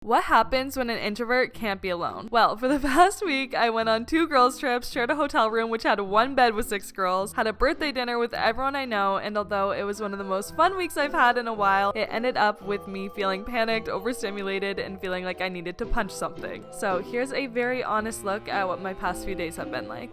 What happens when an introvert can't be alone? Well, for the past week, I went on 2 girls trips, shared a hotel room which had 1 bed with 6 girls, had a birthday dinner with everyone I know, and although it was one of the most fun weeks I've had in a while, it ended up with me feeling panicked, overstimulated, and feeling like I needed to punch something. So here's a very honest look at what my past few days have been like.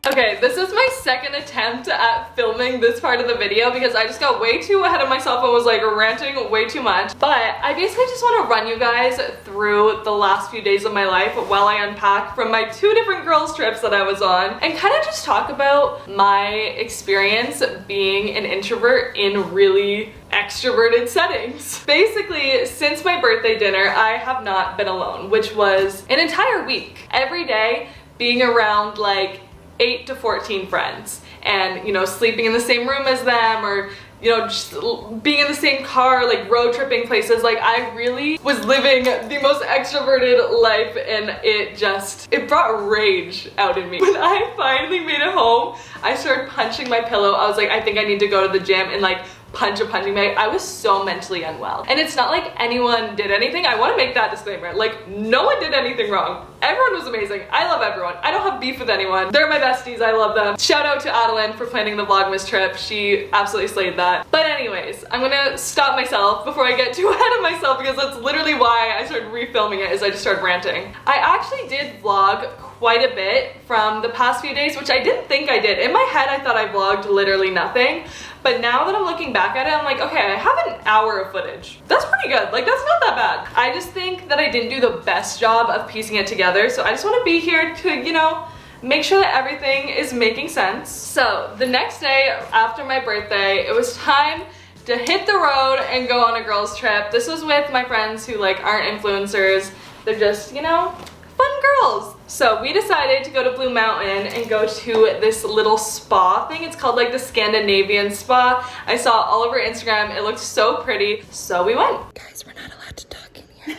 Okay, this is my second attempt at filming this part of the video because I just got way too ahead of myself and was like ranting way too much. But I basically just want to run you guys through the last few days of my life while I unpack from my 2 different girls trips that I was on and kind of just talk about my experience being an introvert in really extroverted settings. Basically, since my birthday dinner, I have not been alone, which was an entire week. Every day being around like 8 to 14 friends and, you know, sleeping in the same room as them or, you know, just being in the same car, like road tripping places. Like I really was living the most extroverted life and it brought rage out in me. When I finally made it home, I started punching my pillow. I was like, I think I need to go to the gym and like punch a punching bag. I was so mentally unwell. And it's not like anyone did anything. I want to make that disclaimer. Like no one did anything wrong. Everyone was amazing. I love everyone. I don't have beef with anyone. They're my besties. I love them. Shout out to Adeline for planning the vlogmas trip. She absolutely slayed that. But anyways, I'm gonna stop myself before I get too ahead of myself because that's literally why I started refilming it, is I just started ranting. I actually did vlog quite a bit from the past few days, which I didn't think I did. In my head, I thought I vlogged literally nothing. But now that I'm looking back at it, I'm like, okay, I have an hour of footage. That's pretty good. Like, that's not that bad. I just think that I didn't do the best job of piecing it together. So I just want to be here to, you know, make sure that everything is making sense. So the next day after my birthday, it was time to hit the road and go on a girls trip. This was with my friends who like aren't influencers. They're just, you know, fun girls. So we decided to go to Blue Mountain and go to this little spa thing. It's called like the Scandinavian spa. I saw it all over Instagram. It looked so pretty. So we went. Guys, we're not allowed to talk in here.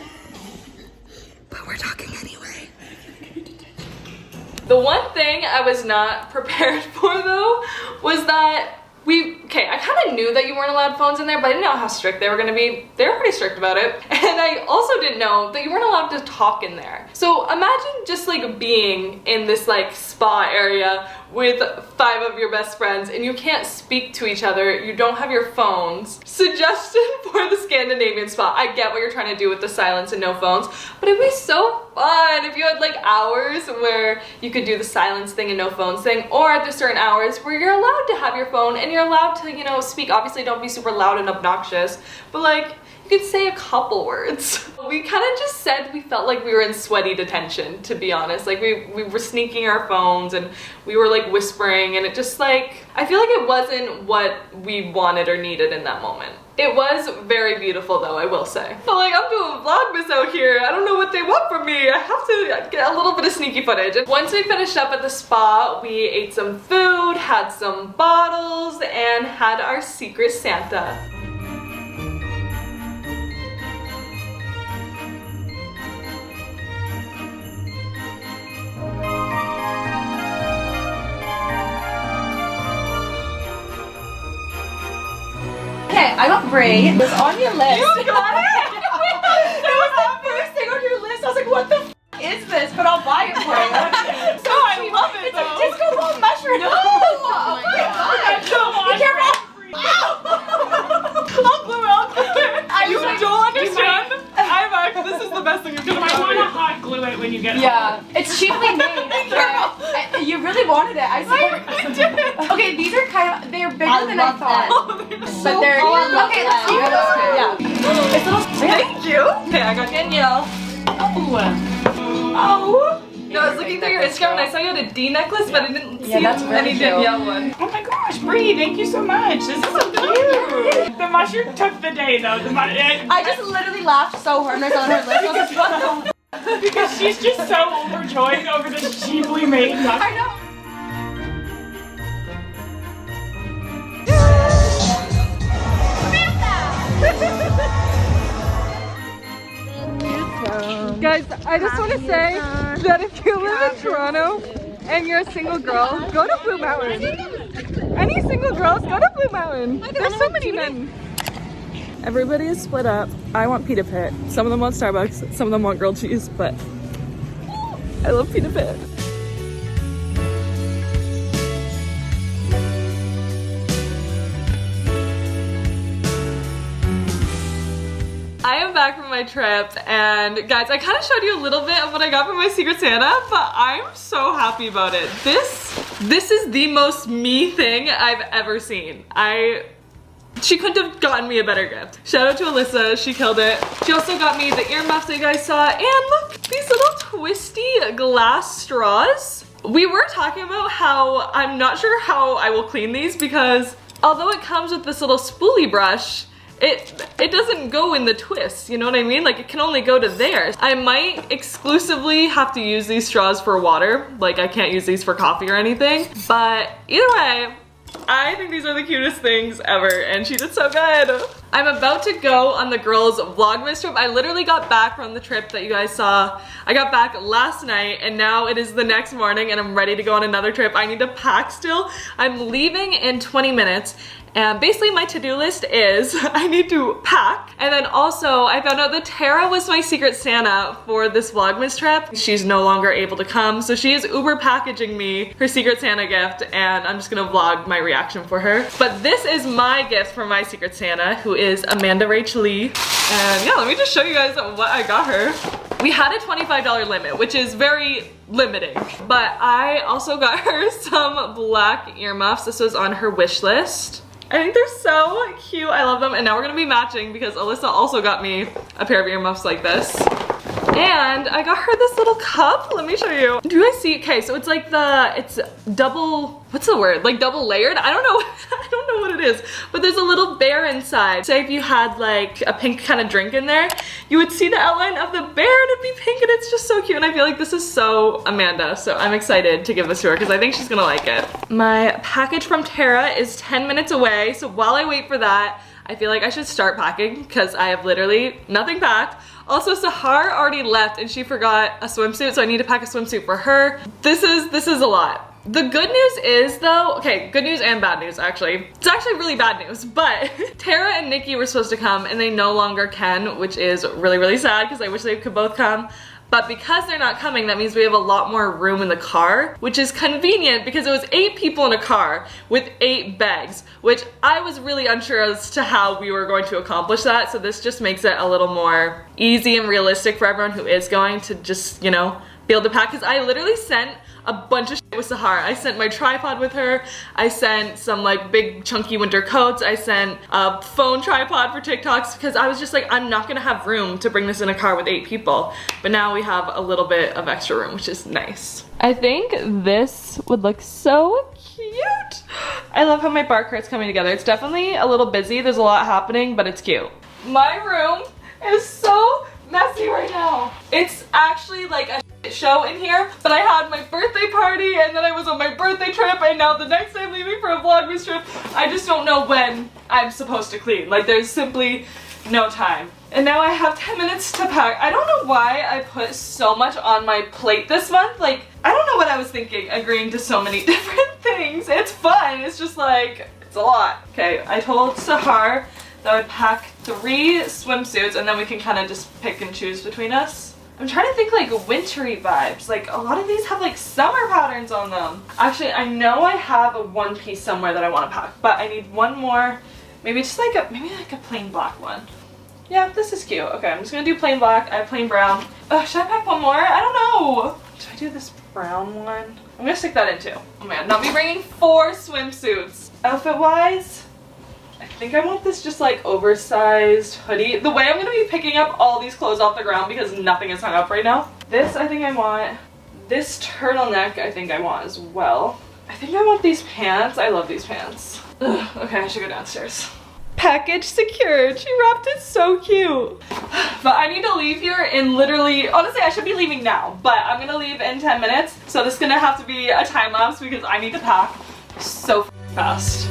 But we're talking anyway. The one thing I was not prepared for though was that I kind of knew that you weren't allowed phones in there, but I didn't know how strict they were gonna be. They were pretty strict about it. And I also didn't know that you weren't allowed to talk in there. So imagine just like being in this like spa area with 5 of your best friends and you can't speak to each other, you don't have your phones. Suggestion for the Scandinavian spa. I get what you're trying to do with the silence and no phones, but it'd be so fun if you had like hours where you could do the silence thing and no phones thing, or there's certain hours where you're allowed to have your phone and you're allowed to, you know, speak. Obviously don't be super loud and obnoxious, but like you could say a couple words. We kind of just said we felt like we were in sweaty detention, to be honest. Like we were sneaking our phones and we were like whispering, and it just like, I feel like it wasn't what we wanted or needed in that moment. It was very beautiful though, I will say. But like, I'm doing vlogmas out here. I don't know what they want from me. I have to get a little bit of sneaky footage. Once we finished up at the spa, we ate some food, had some bottles, and had our secret Santa. Okay, I got Brie. It was on your list. You got it? It was the first thing on your list. I was like, what the f is this? But I'll buy it for you. So I love it It's though. a disco ball mushroom. No! Oh my god. Be careful. I'll glue it, I'll glue it. You don't understand. This is the best thing you could have I want to done. hot glue it when you get home. Yeah, it's cheaply made. You really wanted it. I did. Okay, these are kind of, they're bigger than I thought. But they're, okay, let's see those two. Yeah. It's little, Thank you. Okay, I got Danielle. Oh. No, I was looking through your Instagram and I saw you had a D necklace, but I didn't see that's really any cute. Danielle one. Oh my gosh, Brie, thank you so much. This is so cute. The mushroom took the day though. I just literally laughed so hard when I saw her list. I was like, what the? Because she's just so overjoyed over this cheaply made mushroom. I know. Guys, I just want to say that if you live in Toronto and you're a single girl, go to Blue Mountain. Any single girls, go to Blue Mountain. There's so many men. Everybody is split up. I want pita pit. Some of them want Starbucks, some of them want grilled cheese, but I love pita pit. I am back from my trip, and guys, I kind of showed you a little bit of what I got from my Secret Santa, but I'm so happy about it. This is the most me thing I've ever seen. She couldn't have gotten me a better gift. Shout out to Alyssa, she killed it. She also got me the earmuffs that you guys saw, and look, these little twisty glass straws. We were talking about how I'm not sure how I will clean these because although it comes with this little spoolie brush, it doesn't go in the twist, you know what I mean? Like, it can only go to there. I might exclusively have to use these straws for water. Like, I can't use these for coffee or anything. But either way, I think these are the cutest things ever, and she did so good. I'm about to go on the girls' vlogmas trip. I literally got back from the trip that you guys saw. I got back last night, and now it is the next morning, and I'm ready to go on another trip. I need to pack still. I'm leaving in 20 minutes. And basically my to-do list is I need to pack, and then also I found out that Tara was my Secret Santa for this Vlogmas trip. She's no longer able to come, so she is Uber packaging me her Secret Santa gift, and I'm just gonna vlog my reaction for her. But this is my gift from my Secret Santa, who is Amanda Rach Lee. And yeah, let me just show you guys what I got her. We had a $25 limit, which is very limiting, but I also got her some black earmuffs. This was on her wish list. I think they're so cute. I love them. And now we're gonna be matching because Alyssa also got me a pair of earmuffs like this. And I got her this little cup. Let me show you. Do you guys see? Okay, so it's like it's double, what's the word? Like double layered? I don't know. I don't know what it is. But there's a little bear inside. Say if you had like a pink kind of drink in there, you would see the outline of the bear and it'd be pink, and it's just so cute. And I feel like this is so Amanda. So I'm excited to give this to her because I think she's gonna like it. My package from Tara is 10 minutes away. So while I wait for that, I feel like I should start packing because I have literally nothing packed. Also, Sahar already left and she forgot a swimsuit, so I need to pack a swimsuit for her. This is a lot. The good news is though, okay, good news and bad news actually. It's actually really bad news, but Tara and Nikki were supposed to come and they no longer can, which is really, really sad because I wish they could both come. But because they're not coming, that means we have a lot more room in the car, which is convenient because it was 8 people in a car with 8 bags, which I was really unsure as to how we were going to accomplish that. So this just makes it a little more easy and realistic for everyone who is going to just, you know, be able to pack. Because I literally sent a bunch of shit with Sahara. I sent my tripod with her. I sent some like big chunky winter coats. I sent a phone tripod for TikToks because I was just like, I'm not gonna have room to bring this in a car with 8 people. But now we have a little bit of extra room, which is nice. I think this would look so cute. I love how my bar cart's coming together. It's definitely a little busy. There's a lot happening, but it's cute. My room is so messy right now. It's actually like a show in here, but I had my birthday party and then I was on my birthday trip, and now the next day I'm leaving for a Vlogmas trip. I just don't know when I'm supposed to clean. Like, there's simply no time. And now I have 10 minutes to pack. I don't know why I put so much on my plate this month. Like, I don't know what I was thinking agreeing to so many different things. It's fun, it's just like, it's a lot. Okay, I told Sahar that I would pack 3 swimsuits and then we can kind of just pick and choose between us. I'm trying to think like wintry vibes. Like, a lot of these have like summer patterns on them. Actually, I know I have a one piece somewhere that I want to pack, but I need one more. Maybe just like maybe like a plain black one. Yeah, this is cute. Okay, I'm just gonna do plain black. I have plain brown. Should I pack one more? I don't know. Should I do this brown one? I'm gonna stick that in too. Oh man, not me bringing 4 swimsuits. Outfit wise, I think I want this just like oversized hoodie. The way I'm gonna be picking up all these clothes off the ground because nothing is hung up right now. This I think I want. This turtleneck I think I want as well. I think I want these pants. I love these pants. Ugh, okay, I should go downstairs. Package secured. She wrapped it so cute. But I need to leave here in literally, honestly I should be leaving now, but I'm gonna leave in 10 minutes. So this is gonna have to be a time lapse because I need to pack so fast.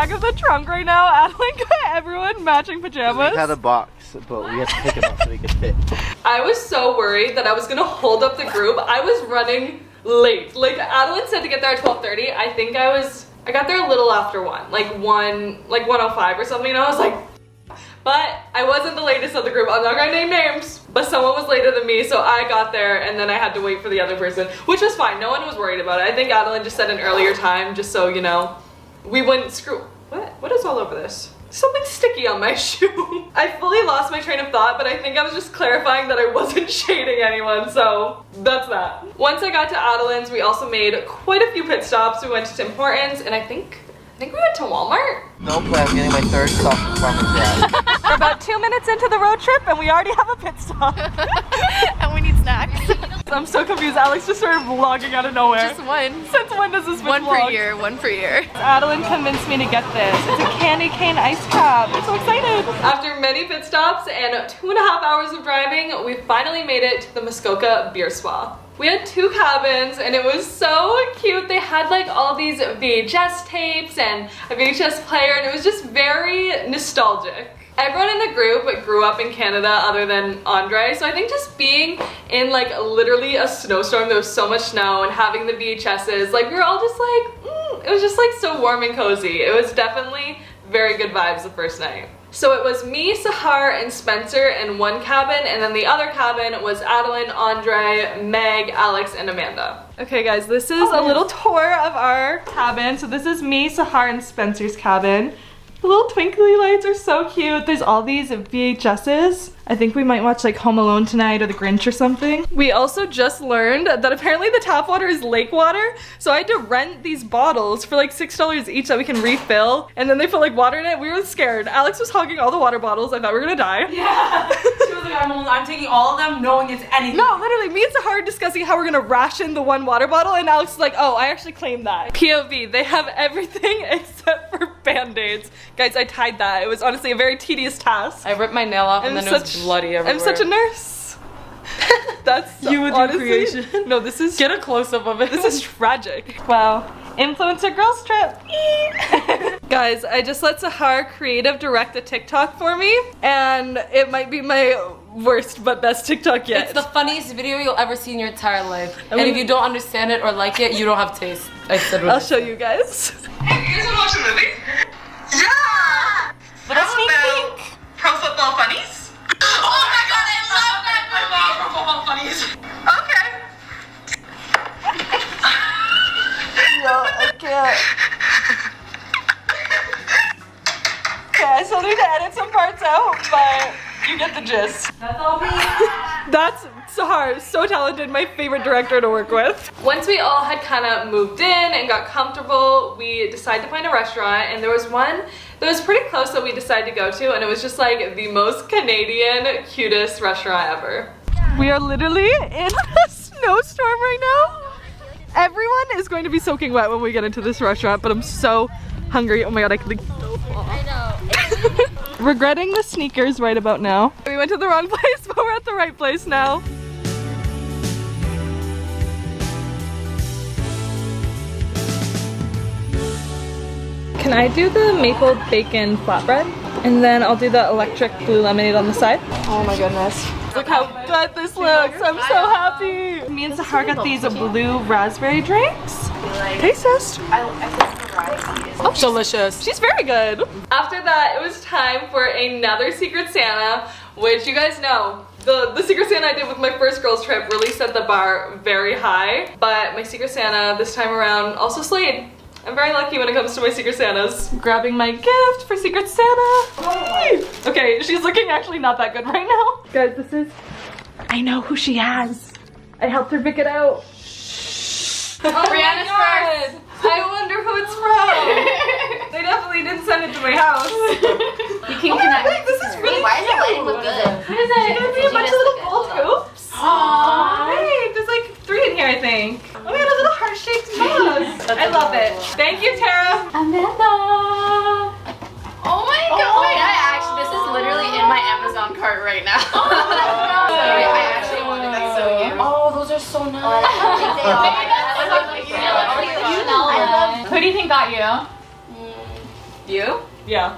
back of the trunk right now. Adeline got everyone matching pajamas. We had a box, but we had to pick it up so we could fit. I was so worried that I was gonna hold up the group. I was running late. Like Adeline said to get there at 12:30. I think I got there a little after 1, like 1:05 or something, and I was like, but I wasn't the latest of the group. I'm not gonna name names, but someone was later than me, so I got there and then I had to wait for the other person, which was fine. No one was worried about it. I think Adeline just said an earlier time, just so you know, we wouldn't screw. What is all over this? Something sticky on my shoe. I fully lost my train of thought, but I think I was just clarifying that I wasn't shading anyone, so that's that. Once I got to Adeline's, we also made quite a few pit stops. We went to Tim Hortons, and I think we went to Walmart. No plan, I'm getting my third stop from Farmer's. We're about 2 minutes into the road trip, and we already have a pit stop. And we need snacks. I'm so confused. Alex just started vlogging out of nowhere. Just one. Since when does this One vlog? per year, one per year. Adeline convinced me to get this. It's a candy cane ice cup. I'm so excited. After many pit stops and 2.5 hours of driving, we finally made it to the Muskoka Beer Spa. We had 2 cabins and it was so cute. They had like all these VHS tapes and a VHS player, and it was just very nostalgic. Everyone in the group grew up in Canada other than Andre, so I think just being in like literally a snowstorm, there was so much snow, and having the VHSs, like we were all just like, it was just like so warm and cozy. It was definitely very good vibes the first night. So it was me, Sahar, and Spencer in one cabin, and then the other cabin was Adeline, Andre, Meg, Alex, and Amanda. Okay guys, this is a little tour of our cabin. So this is me, Sahar, and Spencer's cabin. The little twinkly lights are so cute. There's all these VHSs. I think we might watch like Home Alone tonight or The Grinch or something. We also just learned that apparently the tap water is lake water. So I had to rent these bottles for like $6 each that we can refill. And then they put like water in it. We were scared. Alex was hogging all the water bottles. I thought we were gonna die. Yeah. She was like, I'm taking all of them knowing it's anything. No, literally, me and Sahar discussing how we're gonna ration the one water bottle, and Alex is like, oh, I actually claimed that. POV, they have everything except for Band-Aids. Guys, I tied that. It was honestly a very tedious task. I ripped my nail off and then it was bloody everywhere. I'm such a nurse. That's you with honestly, your creation. No, this is, Get a close-up of it. this is tragic. Wow. Influencer girls trip. Guys, I just let Sahar creative direct a TikTok for me, and it might be my worst but best TikTok yet. It's the funniest video you'll ever see in your entire life. And if you don't understand it or like it, you don't have taste. I said I'll show you guys. Hey, you guys wanna watch a movie? Yeah! Little How sneak about Pro Football Funnies? Oh my god, I love that movie! I love Pro Football Funnies. Okay. No, I can't. Okay, I still need to edit some parts out, but you get the gist. That's all me. That's Sahar, so talented, my favorite director to work with. Once we all had kind of moved in and got comfortable, we decided to find a restaurant, and there was one that was pretty close that we decided to go to, and it was just like the most Canadian, cutest restaurant ever. We are literally in a snowstorm right now. Everyone is going to be soaking wet when we get into this restaurant, but I'm so hungry. Oh my god, I could I know. regretting the sneakers right about now. We went to the wrong place, but we're at the right place now. Can I do the maple bacon flatbread? And then I'll do the electric blue lemonade on the side. Oh my goodness. Look how good this looks. I'm so happy. Me and Sahar got these blue raspberry drinks. Taste test. Oh, delicious. She's very good. After that, it was time for another Secret Santa, which you guys know, the Secret Santa I did with my first girls trip really set the bar very high. But my Secret Santa this time around also slayed. I'm very lucky when it comes to my Secret Santas. Grabbing my gift for Secret Santa. Okay, she's looking actually not that good right now. Guys, this is, I know who she has. I helped her pick it out. Oh Brianna's first. I wonder who it's from. They definitely didn't send it to my house. You can connect. Wait, this is really Why cute. does the lighting look good? What is it? There's gonna be a bunch of little gold hoops. Aww. Hey, there's like 3 in here, I think. Oh my god, a little heart-shaped mug. I love it. Thank you, Tara. Amanda. Oh my god. This is literally in my Amazon cart right now. Sorry, I actually wanted that so cute. Oh, those are so nice. I love. Who do you think got you? You? Yeah.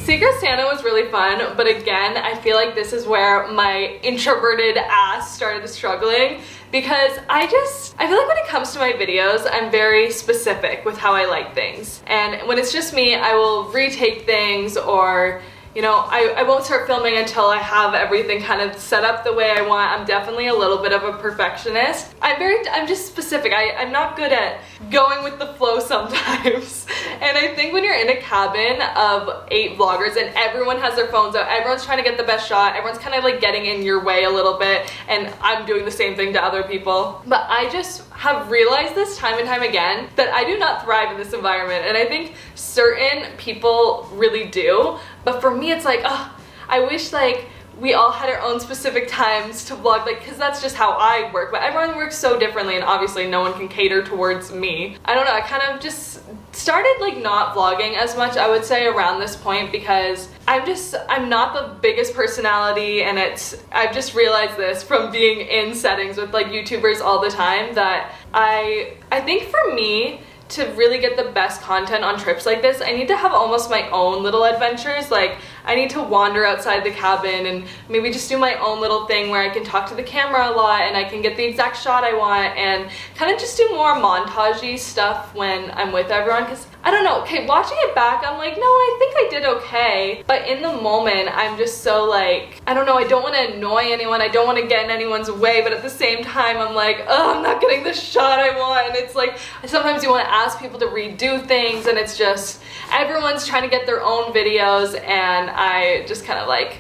Secret Santa was really fun, but again, I feel like this is where my introverted ass started struggling, because I feel like when it comes to my videos, I'm very specific with how I like things. And when it's just me, I will retake things, or you know, I won't start filming until I have everything kind of set up the way I want. I'm definitely a little bit of a perfectionist. I'm just specific. I'm not good at going with the flow sometimes. And I think when you're in a cabin of 8 vloggers and everyone has their phones out, everyone's trying to get the best shot, everyone's kind of like getting in your way a little bit, and I'm doing the same thing to other people. But I just have realized this time and time again that I do not thrive in this environment, and I think certain people really do. But for me, it's like, oh, I wish like we all had our own specific times to vlog, like, because that's just how I work. But everyone works so differently, and obviously no one can cater towards me. I don't know, I kind of just started like not vlogging as much, I would say, around this point, because I'm not the biggest personality, and I've just realized this from being in settings with like YouTubers all the time, that I think for me, to really get the best content on trips like this, I need to have almost my own little adventures. Like, I need to wander outside the cabin and maybe just do my own little thing where I can talk to the camera a lot and I can get the exact shot I want, and kind of just do more montage-y stuff when I'm with everyone. Because I don't know, okay, watching it back, I'm like, no, I think I did okay. But in the moment, I'm just so like, I don't know, I don't want to annoy anyone, I don't want to get in anyone's way, but at the same time, I'm like, oh, I'm not getting the shot I want. And it's like, sometimes you want to ask people to redo things, and it's just, everyone's trying to get their own videos, and I just kind of like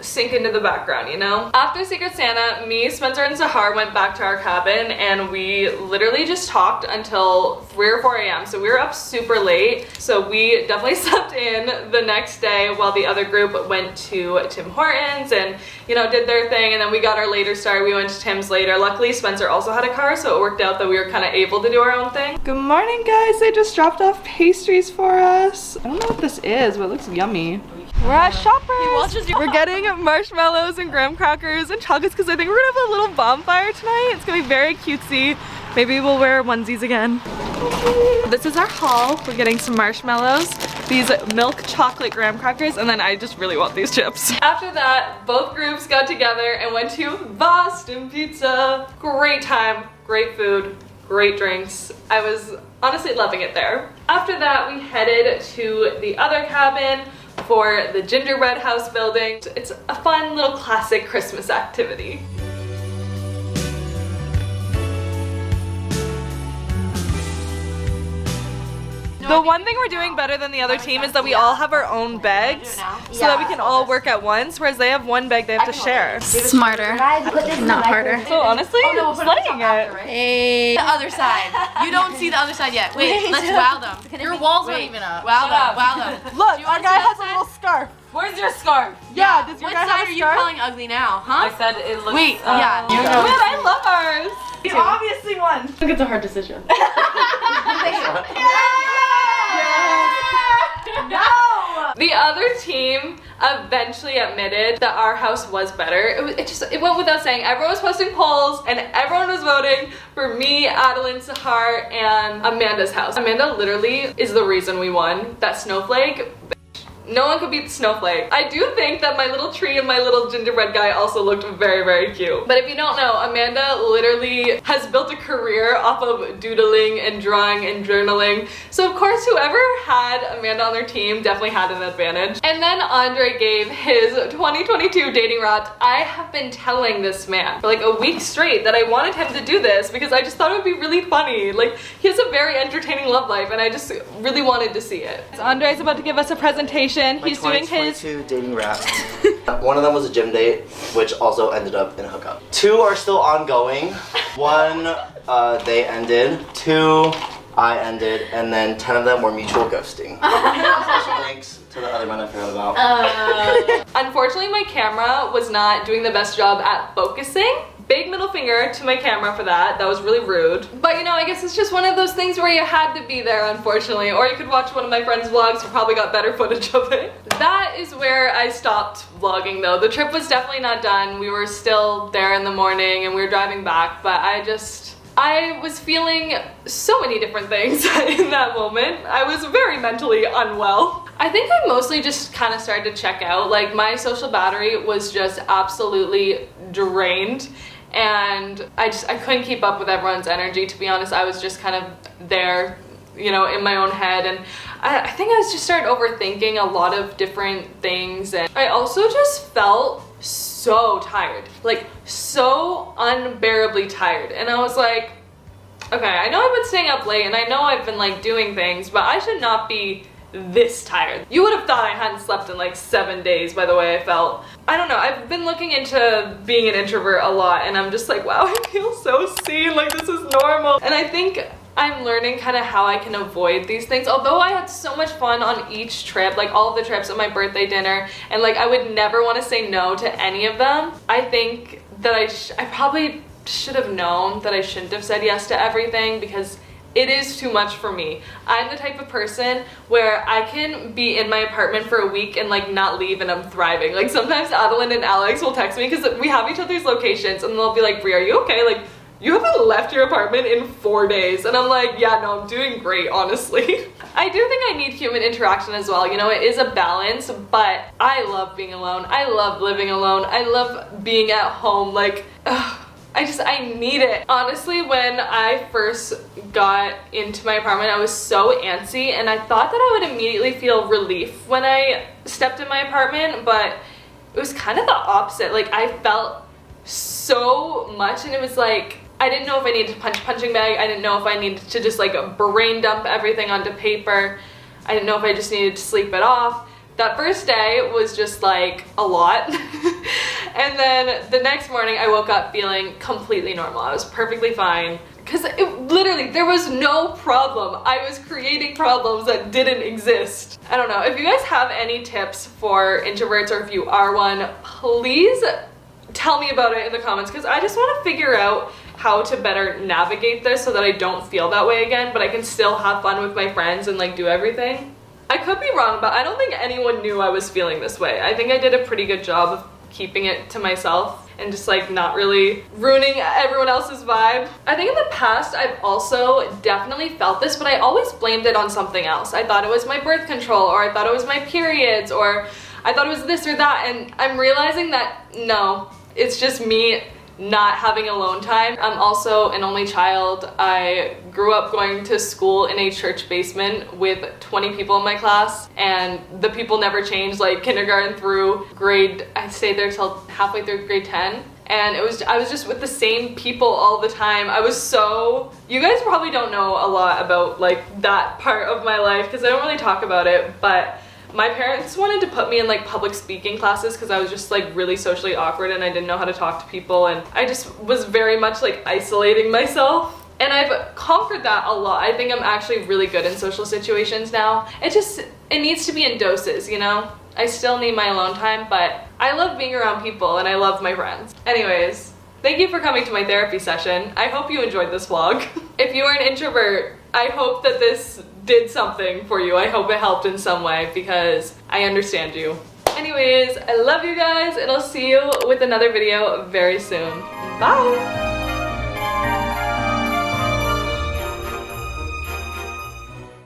sink into the background, you know? After Secret Santa, me, Spencer, and Sahar went back to our cabin, and we literally just talked until 3 or 4 a.m. So we were up super late. So we definitely slept in the next day while the other group went to Tim Hortons and, you know, did their thing. And then we got our later start. We went to Tim's later. Luckily, Spencer also had a car, so it worked out that we were kind of able to do our own thing. Good morning, guys. They just dropped off pastries for us. I don't know what this is, but it looks yummy. We're at Shoppers. We're getting marshmallows and graham crackers and chocolates because I think we're gonna have a little bonfire tonight. It's gonna be very cutesy. Maybe we'll wear onesies again. This is our haul. We're getting some marshmallows, these milk chocolate graham crackers, and then I just really want these chips. After that, both groups got together and went to Boston Pizza. Great time, great food, great drinks. I was honestly loving it there. After that, we headed to the other cabin for the gingerbread house building. It's a fun little classic Christmas activity. The one thing we're doing better than the other team is that we all have our own bags so that we can all work at once, whereas they have one bag they have to share. Smarter, not harder. So honestly, slaying it. Hey. The other side. You don't see the other side yet. Wait, let's wow them. Your walls aren't even up. Wow them, wow them. Look, our guy has a little scarf. Where's your scarf? Yeah, does your What guy side have are a you scarf? calling ugly now, huh? I said it looks. Wait, yeah. Man, I love ours. You obviously won. I think it's a hard decision. No! The other team eventually admitted that our house was better. It went without saying. Everyone was posting polls and everyone was voting for me, Adeline, Sahar, and Amanda's house. Amanda literally is the reason we won. That snowflake. No one could beat the snowflake. I do think that my little tree and my little gingerbread guy also looked very, very cute. But if you don't know, Amanda literally has built a career off of doodling and drawing and journaling. So of course, whoever had Amanda on their team definitely had an advantage. And then Andre gave his 2022 dating route. I have been telling this man for like a week straight that I wanted him to do this because I just thought it would be really funny. Like, he has a very entertaining love life and I just really wanted to see it. So Andre's about to give us a presentation. He's doing his 2022 dating rap. One of them was a gym date, which also ended up in a hookup. 2 are still ongoing. 1, they ended. 2, I ended. And then 10 of them were mutual ghosting. Thanks to the other men I forgot about. Unfortunately, my camera was not doing the best job at focusing, big middle finger to my camera for that. That was really rude. But you know, I guess it's just one of those things where you had to be there, unfortunately. Or you could watch one of my friends' vlogs who probably got better footage of it. That is where I stopped vlogging though. The trip was definitely not done. We were still there in the morning and we were driving back, but I was feeling so many different things in that moment. I was very mentally unwell. I think I mostly just kind of started to check out. Like, my social battery was just absolutely drained, and I couldn't keep up with everyone's energy, to be honest. I was just kind of there, you know, in my own head, and I think I just started overthinking a lot of different things, and I also just felt so tired, like so unbearably tired. And I was like, okay, I know I've been staying up late and I know I've been like doing things, but I should not be this tired. You would have thought I hadn't slept in like 7 days by the way I felt. I don't know, I've been looking into being an introvert a lot and I'm just like, wow, I feel so seen, like this is normal. And I think I'm learning kind of how I can avoid these things. Although I had so much fun on each trip, like all of the trips at my birthday dinner, and like I would never want to say no to any of them. I think that I probably should have known that I shouldn't have said yes to everything because it is too much for me. I'm the type of person where I can be in my apartment for a week and like not leave and I'm thriving. Like sometimes Adeline and Alex will text me because we have each other's locations and they'll be like, Brie, are you okay? Like, you haven't left your apartment in 4 days. And I'm like, yeah, no, I'm doing great, honestly. I do think I need human interaction as well. You know, it is a balance, but I love being alone. I love living alone. I love being at home. Like, I need it. Honestly, when I first got into my apartment, I was so antsy and I thought that I would immediately feel relief when I stepped in my apartment, but it was kind of the opposite. Like, I felt so much and it was like, I didn't know if I needed to punch a punching bag. I didn't know if I needed to just like brain dump everything onto paper. I didn't know if I just needed to sleep it off. That first day was just like a lot. And then the next morning I woke up feeling completely normal. I was perfectly fine. Because literally, there was no problem. I was creating problems that didn't exist. I don't know. If you guys have any tips for introverts or if you are one, please tell me about it in the comments because I just want to figure out how to better navigate this so that I don't feel that way again, but I can still have fun with my friends and like do everything. I could be wrong, but I don't think anyone knew I was feeling this way. I think I did a pretty good job of keeping it to myself and just like not really ruining everyone else's vibe. I think in the past I've also definitely felt this, but I always blamed it on something else. I thought it was my birth control, or I thought it was my periods, or I thought it was this or that, and I'm realizing that no, it's just me not having alone time. I'm also an only child. I grew up going to school in a church basement with 20 people in my class, and the people never changed, like kindergarten through I stayed there till halfway through grade 10. And I was just with the same people all the time. You guys probably don't know a lot about like that part of my life because I don't really talk about it, but my parents wanted to put me in like public speaking classes because I was just like really socially awkward and I didn't know how to talk to people, and I just was very much like isolating myself. And I've conquered that a lot. I think I'm actually really good in social situations now. It needs to be in doses, you know? I still need my alone time, but I love being around people and I love my friends. Anyways, thank you for coming to my therapy session. I hope you enjoyed this vlog. If you are an introvert, I hope that this did something for you. I hope it helped in some way because I understand you. Anyways, I love you guys and I'll see you with another video very soon. Bye!